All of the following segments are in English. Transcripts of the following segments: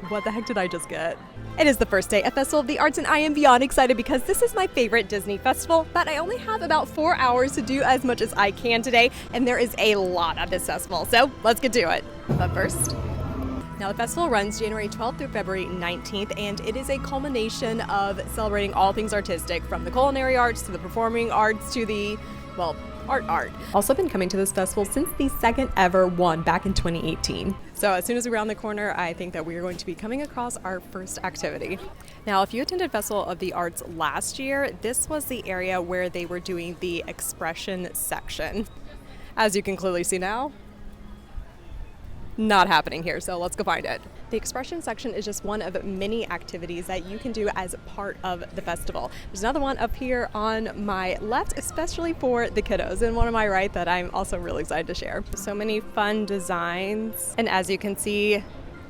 what the heck did I just get? It is the first day at Festival of the Arts and I am beyond excited because this is my favorite Disney festival, but I only have about 4 hours to do as much as I can today, and there is a lot of this festival, so let's get to it. But first, now the festival runs January 12th through February 19th, and it is a culmination of celebrating all things artistic, from the culinary arts to the performing arts to the, well, art. Also been coming to this festival since the second ever one back in 2018. So as soon as we round the corner, I think that we are going to be coming across our first activity. Now, if you attended Festival of the Arts last year, this was the area where they were doing the expression section. As you can clearly see now, not happening here, so let's go find it. The expression section is just one of many activities that you can do as part of the festival. There's another one up here on my left, especially for the kiddos, and one on my right that I'm also really excited to share. So many fun designs, and as you can see,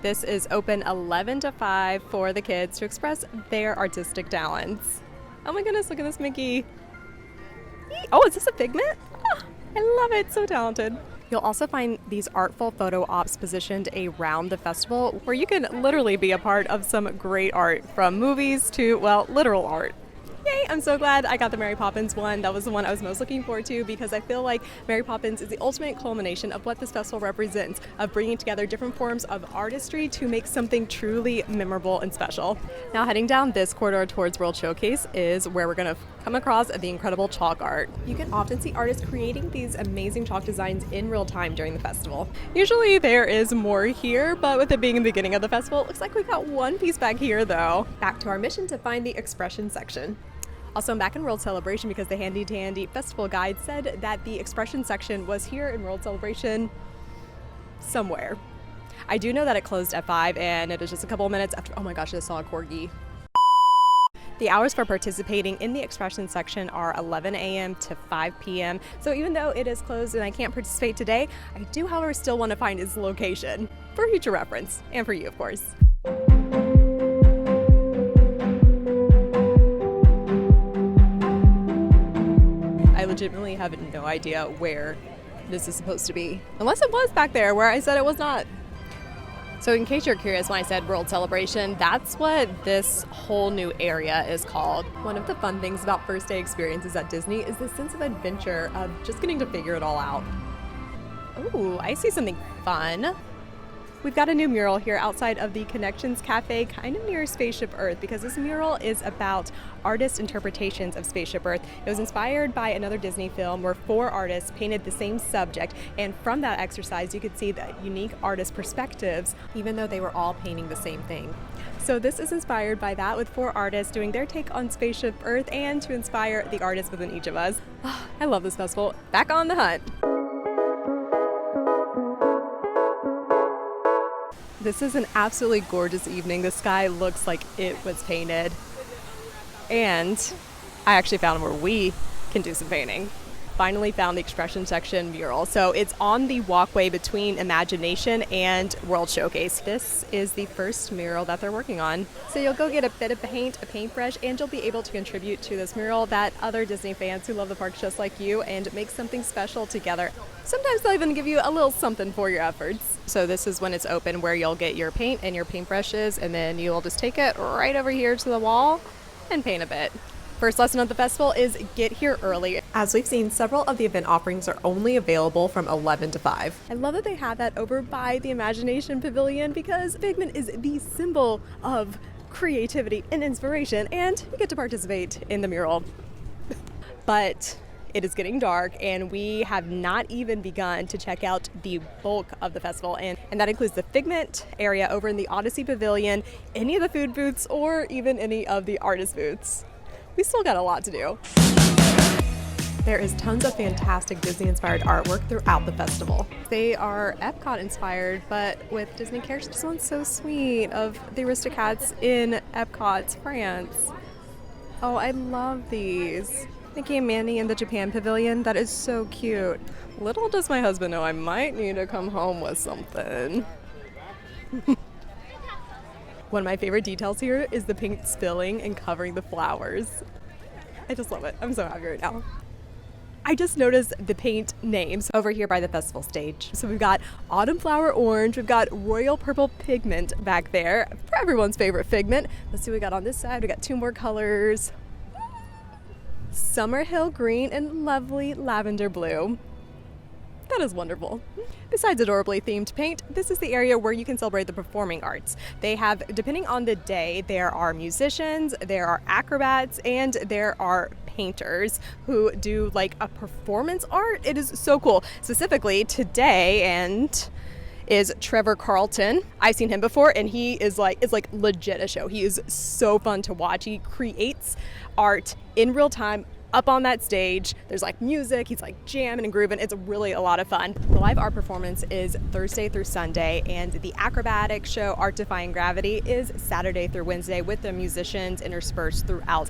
this is open 11 to 5 for the kids to express their artistic talents. Oh my goodness, look at this Mickey. Oh, is this a Figment? Oh, I love it, so talented. You'll also find these artful photo ops positioned around the festival where you can literally be a part of some great art, from movies to, well, literal art. Yay, I'm so glad I got the Mary Poppins one. That was the one I was most looking forward to because I feel like Mary Poppins is the ultimate culmination of what this festival represents, of bringing together different forms of artistry to make something truly memorable and special. Now heading down this corridor towards World Showcase is where we're going to come across the incredible chalk art. You can often see artists creating these amazing chalk designs in real time during the festival. Usually there is more here, but with it being the beginning of the festival, it looks like we got one piece back here though. Back to our mission to find the expression section. Also, I'm back in World Celebration because the handy-dandy festival guide said that the expression section was here in World Celebration somewhere. I do know that it closed at 5 and it is just a couple of minutes after. Oh my gosh, I saw a corgi. The hours for participating in the expression section are 11 a.m. to 5 p.m. So even though it is closed and I can't participate today, I do, however, still want to find its location for future reference, and for you, of course. I legitimately have no idea where this is supposed to be. Unless it was back there where I said it was not. So in case you're curious, when I said World Celebration, that's what this whole new area is called. One of the fun things about first day experiences at Disney is the sense of adventure of just getting to figure it all out. Ooh, I see something fun. We've got a new mural here outside of the Connections Cafe, kind of near Spaceship Earth, because this mural is about artist interpretations of Spaceship Earth. It was inspired by another Disney film where 4 artists painted the same subject, and from that exercise you could see the unique artist perspectives, even though they were all painting the same thing. So this is inspired by that, with 4 artists doing their take on Spaceship Earth and to inspire the artists within each of us. Oh, I love this festival. Back on the hunt. This is an absolutely gorgeous evening. The sky looks like it was painted. And I actually found where we can do some painting. Finally found the expression section mural. So it's on the walkway between Imagination and World Showcase. This is the first mural that they're working on. So you'll go get a bit of paint, a paintbrush, and you'll be able to contribute to this mural that other Disney fans who love the parks just like you and make something special together. Sometimes they'll even give you a little something for your efforts. So this is when it's open, where you'll get your paint and your paintbrushes, and then you'll just take it right over here to the wall and paint a bit. First lesson of the festival is get here early. As we've seen, several of the event offerings are only available from 11 to 5. I love that they have that over by the Imagination Pavilion because Figment is the symbol of creativity and inspiration, and you get to participate in the mural. But it is getting dark and we have not even begun to check out the bulk of the festival, and that includes the Figment area over in the Odyssey Pavilion, any of the food booths, or even any of the artist booths. We still got a lot to do. There is tons of fantastic Disney-inspired artwork throughout the festival. They are Epcot-inspired, but with Disney characters. This one's so sweet, of the Aristocats in Epcot, France. Oh, I love these. Mickey and Minnie in the Japan Pavilion. That is so cute. Little does my husband know I might need to come home with something. One of my favorite details here is the paint spilling and covering the flowers. I just love it. I'm so happy right now. I just noticed the paint names over here by the festival stage. So we've got Autumn Flower Orange, we've got Royal Purple Pigment back there, for everyone's favorite Figment. Let's see what we got on this side. We got two more colors. Summerhill Green and lovely Lavender Blue. That is wonderful. Besides adorably themed paint, this is the area where you can celebrate the performing arts. They have, depending on the day, there are musicians, there are acrobats, and there are painters who do like a performance art. It is so cool. Specifically today, and is Trevor Carlton. I've seen him before, and he is like, it's like legit a show. He is so fun to watch. He creates art in real time up on that stage. There's like music, he's like jamming and grooving. It's really a lot of fun. The live art performance is Thursday through Sunday, and the acrobatic show Art Defying Gravity is Saturday through Wednesday with the musicians interspersed throughout.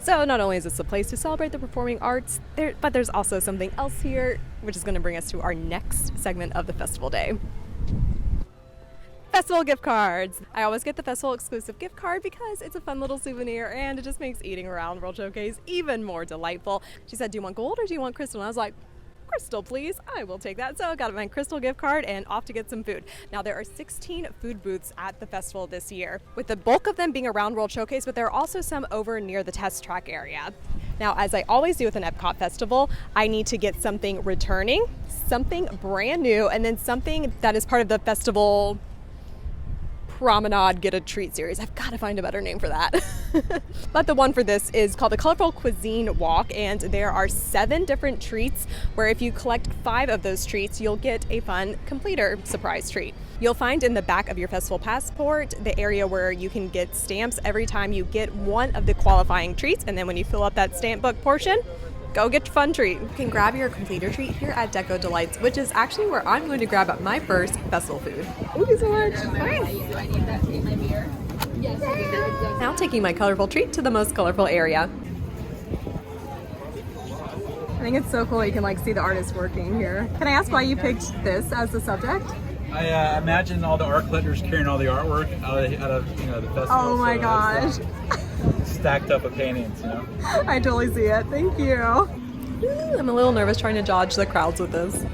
So not only is this a place to celebrate the performing arts, but there's also something else here, which is going to bring us to our next segment of the festival day. Festival gift cards. I always get the festival exclusive gift card because it's a fun little souvenir and it just makes eating around World Showcase even more delightful. She said, do you want gold or do you want crystal? And I was like, crystal, please. I will take that. So I got my crystal gift card and off to get some food. Now there are 16 food booths at the festival this year, with the bulk of them being around World Showcase, but there are also some over near the test track area. Now, as I always do with an Epcot festival, I need to get something returning, something brand new, and then something that is part of the festival Promenade Get a Treat series. I've got to find a better name for that. But the one for this is called the Colorful Cuisine Walk, and there are 7 different treats where if you collect 5 of those treats, you'll get a fun completer surprise treat. You'll find in the back of your festival passport the area where you can get stamps every time you get one of the qualifying treats, and then when you fill up that stamp book portion, go get your fun treat. You can grab your completer treat here at Deco Delights, which is actually where I'm going to grab up my first festival food. Thank you so much. Do I need that to get my beer? Yes. Now taking my colorful treat to the most colorful area. I think it's so cool you can like see the artist working here. Can I ask why you picked this as the subject? I imagine all the art collectors carrying all the artwork out of the festival. Oh my gosh. Stacked up of paintings, I totally see it. Thank you. I'm a little nervous trying to dodge the crowds with this.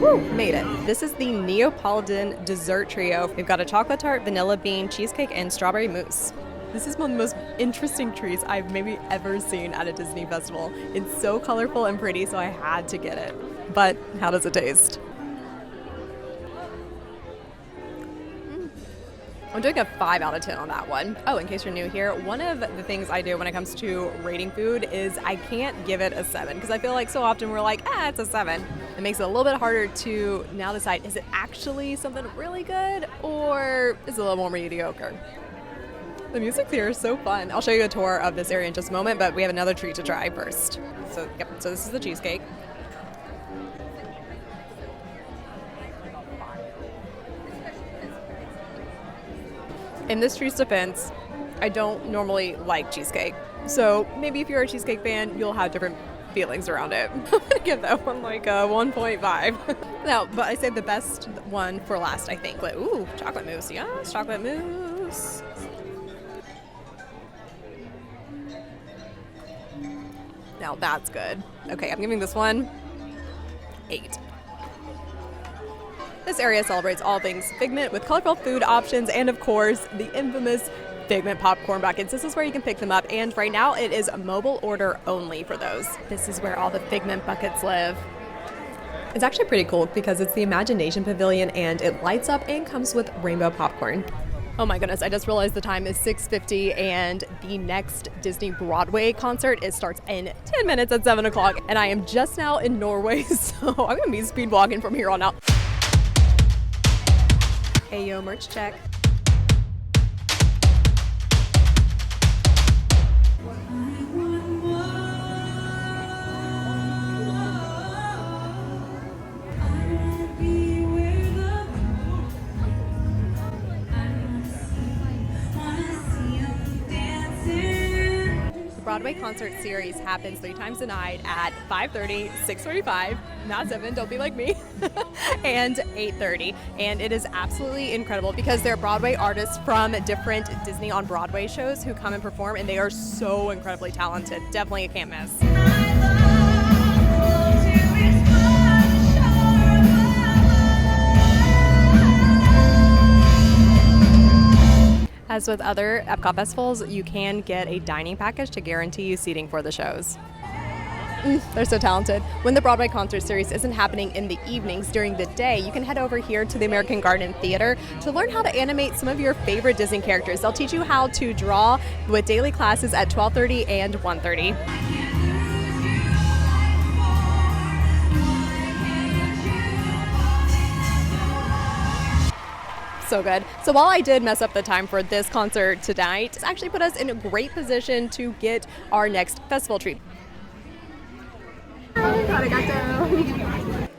Woo, made it. This is the Neapolitan dessert trio. We've got a chocolate tart, vanilla bean, cheesecake, and strawberry mousse. This is one of the most interesting treats I've maybe ever seen at a Disney festival. It's so colorful and pretty, so I had to get it. But how does it taste? I'm doing a 5 out of 10 on that one. Oh, in case you're new here, one of the things I do when it comes to rating food is I can't give it a 7 because I feel like so often we're like, it's a 7. It makes it a little bit harder to now decide, is it actually something really good or is it a little more mediocre? The music here is so fun. I'll show you a tour of this area in just a moment, but we have another treat to try first. So this is the cheesecake. In this treat's defense, I don't normally like cheesecake. So maybe if you're a cheesecake fan, you'll have different feelings around it. I'm gonna give that one like a 1.5. No, but I saved the best one for last, I think. But, ooh, chocolate mousse. Yes, chocolate mousse. Now that's good. Okay, I'm giving this one 8. This area celebrates all things Figment with colorful food options and, of course, the infamous Figment popcorn buckets. This is where you can pick them up, and right now it is mobile order only for those. This is where all the Figment buckets live. It's actually pretty cool because it's the Imagination Pavilion and it lights up and comes with rainbow popcorn. Oh my goodness, I just realized the time is 6:50 and the next Disney Broadway concert, it starts in 10 minutes at 7 o'clock, and I am just now in Norway, so I'm gonna be speed walking from here on out. Hey yo, merch check. Broadway concert series happens 3 times a night at 5:30, 6:45, not 7, don't be like me, and 8:30. And it is absolutely incredible because they're Broadway artists from different Disney on Broadway shows who come and perform, and they are so incredibly talented. Definitely a can't miss. As with other Epcot festivals, you can get a dining package to guarantee you seating for the shows. They're so talented. When the Broadway concert series isn't happening in the evenings, during the day, you can head over here to the American Garden Theater to learn how to animate some of your favorite Disney characters. They'll teach you how to draw with daily classes at 12:30 and 1:30. So good. So while I did mess up the time for this concert tonight, it's actually put us in a great position to get our next festival treat.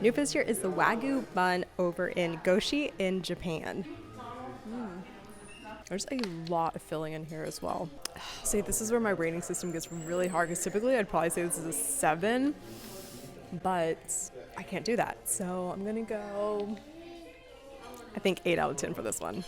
New this year is the Wagyu bun over in Goshi in Japan. There's a lot of filling in here as well. See, this is where my rating system gets really hard because typically I'd probably say this is a 7, but I can't do that. So I'm gonna go, I think 8 out of 10 for this one.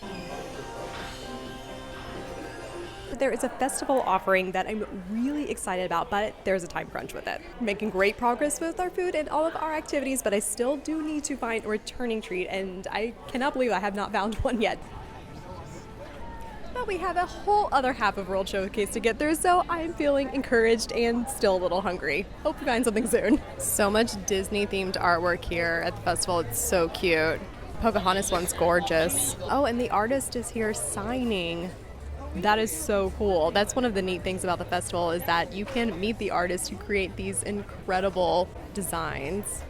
There is a festival offering that I'm really excited about, but there's a time crunch with it. Making great progress with our food and all of our activities, but I still do need to find a returning treat, and I cannot believe I have not found one yet. But we have a whole other half of World Showcase to get through, so I'm feeling encouraged and still a little hungry. Hope we find something soon. So much Disney-themed artwork here at the festival. It's so cute. Pocahontas one's gorgeous. Oh, and the artist is here signing. That is so cool. That's one of the neat things about the festival is that you can meet the artists who create these incredible designs.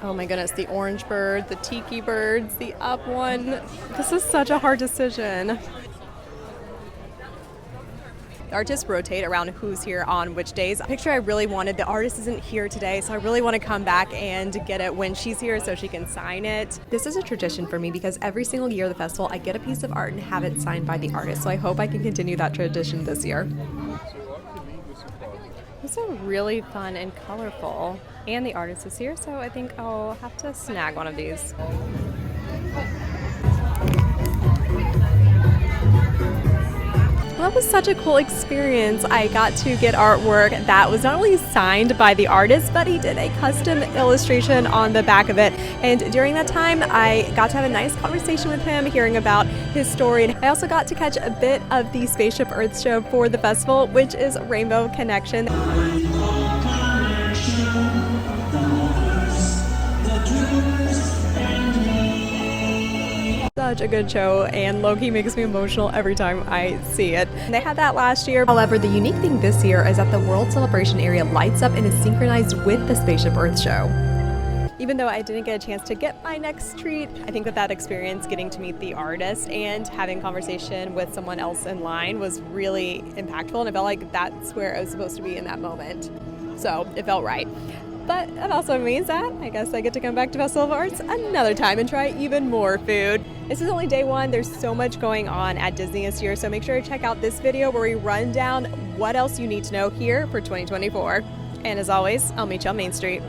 Oh my goodness, the orange bird, the tiki birds, the up one. This is such a hard decision. The artists rotate around who's here on which days. A picture I really wanted, the artist isn't here today, so I really want to come back and get it when she's here so she can sign it. This is a tradition for me because every single year of the festival, I get a piece of art and have it signed by the artist. So I hope I can continue that tradition this year. These are really fun and colorful. And the artist is here, so I think I'll have to snag one of these. That was such a cool experience. I got to get artwork that was not only signed by the artist, but he did a custom illustration on the back of it. And during that time, I got to have a nice conversation with him, hearing about his story. And I also got to catch a bit of the Spaceship Earth show for the festival, which is Rainbow Connection. Such a good show, and low-key makes me emotional every time I see it. They had that last year. However, the unique thing this year is that the World Celebration area lights up and is synchronized with the Spaceship Earth show. Even though I didn't get a chance to get my next treat, I think that experience, getting to meet the artist and having conversation with someone else in line, was really impactful, and I felt like that's where I was supposed to be in that moment. So it felt right. But it also means that I guess I get to come back to Festival of Arts another time and try even more food. This is only day 1. There's so much going on at Disney this year, so make sure to check out this video where we run down what else you need to know here for 2024. And as always, I'll meet you on Main Street.